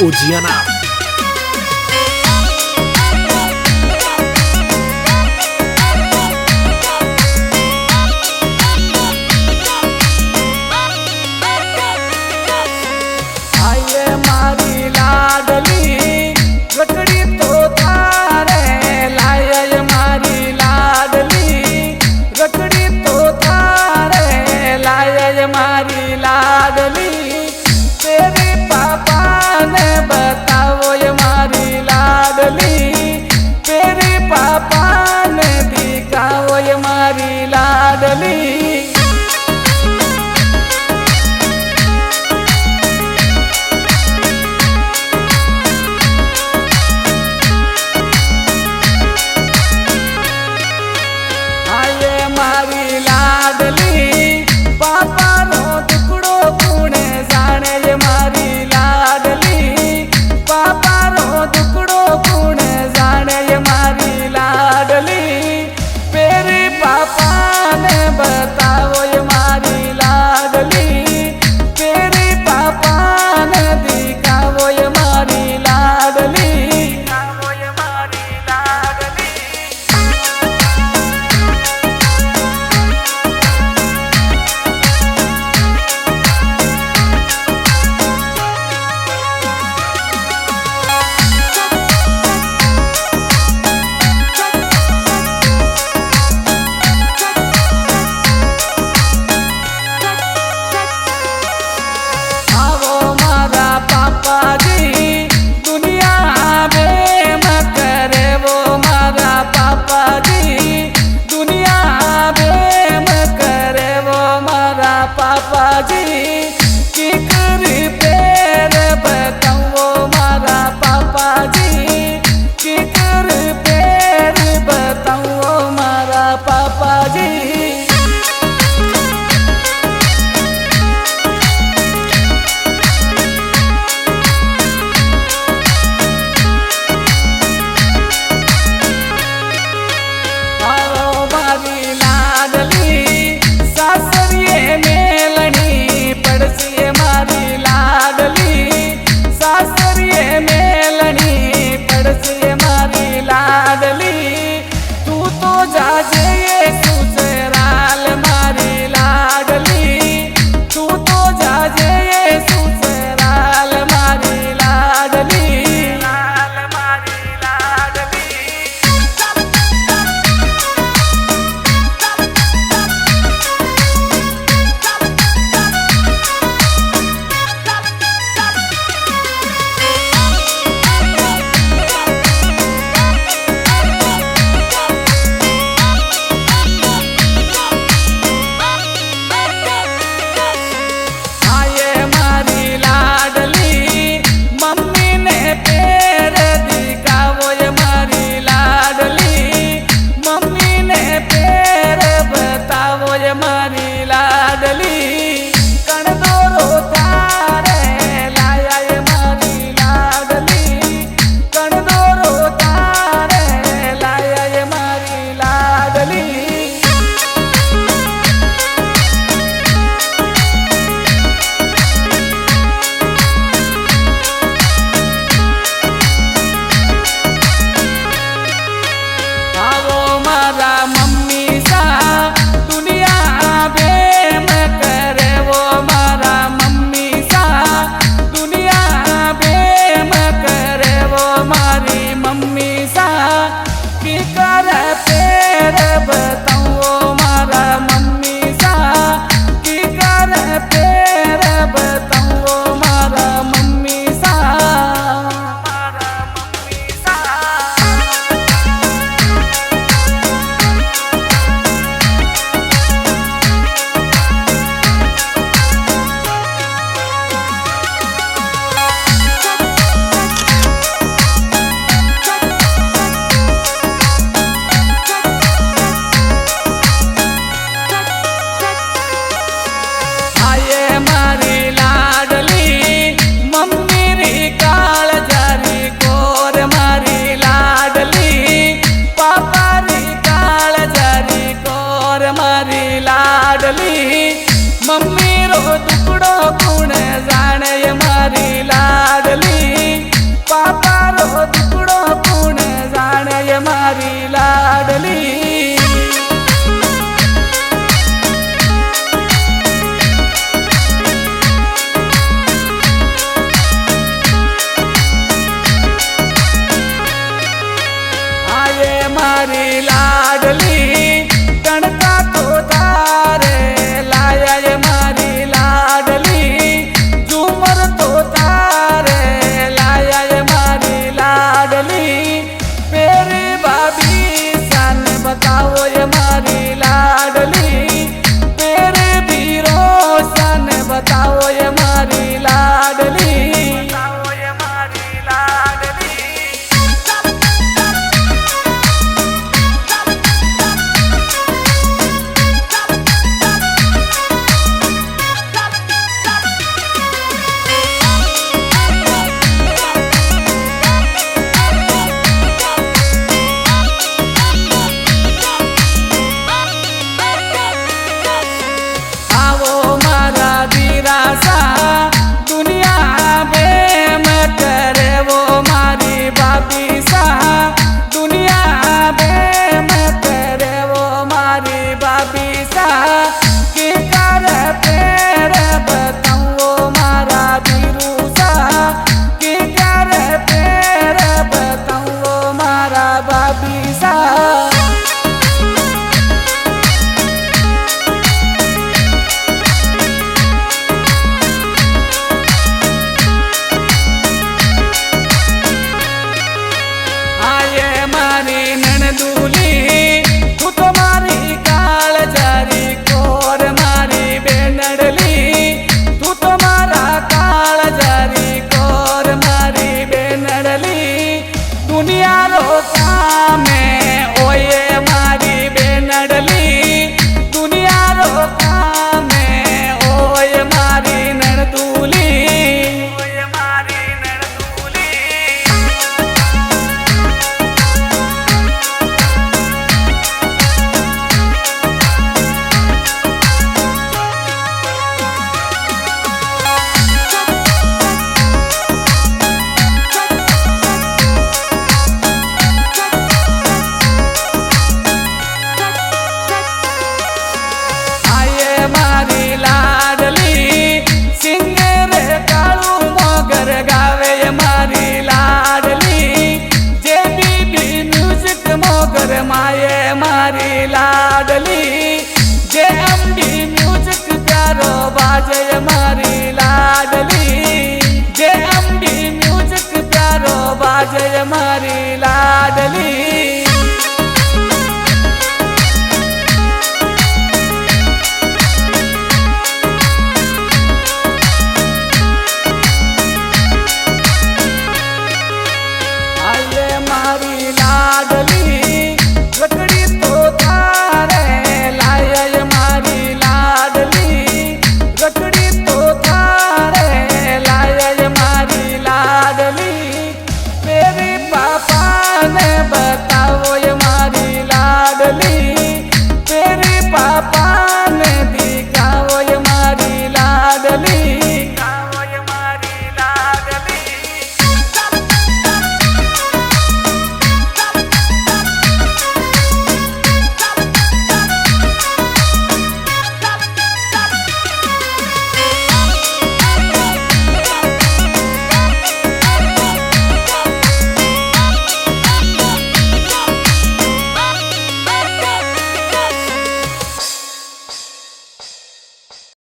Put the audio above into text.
Ojiyana. Mummy रो टुकड़ो कौन जाने मारी लाडली। मारी लाडली तणका तो तारे लाया ये मारी लाडली झूमर तो तारे लाया ये मारी लाडली मेरी भाभी सन बताओ ये मारी लाडली मेरे बीरो सन बताओ ये मारी लाडली दुनिया बेम करे वो मारी बाबी सा दुनिया बेम करे वो मारी बाबी सा कि कर पेर बताऊं वो मारा बीरू सा कि कर पेर बताऊं वो मारा बाबी सा तू तो मारी काल जारी कोर मारी बेनडली तू तो मारा काल जारी कोर मारी बेनडली दुनिया रोका में ओये मारी बेनडली दुनिया रोका में ओये मारी नड़दूली मारी लाडली सिंगरे कालू मोगर गावे मारी लाडली जे बीबी म्यूजिक मोगर माये मारी लाडली जे एमडी म्यूजिक प्यारो बाजे मारी लाडली जे एमडी म्यूजिक प्यारो बाजे मारी लाडली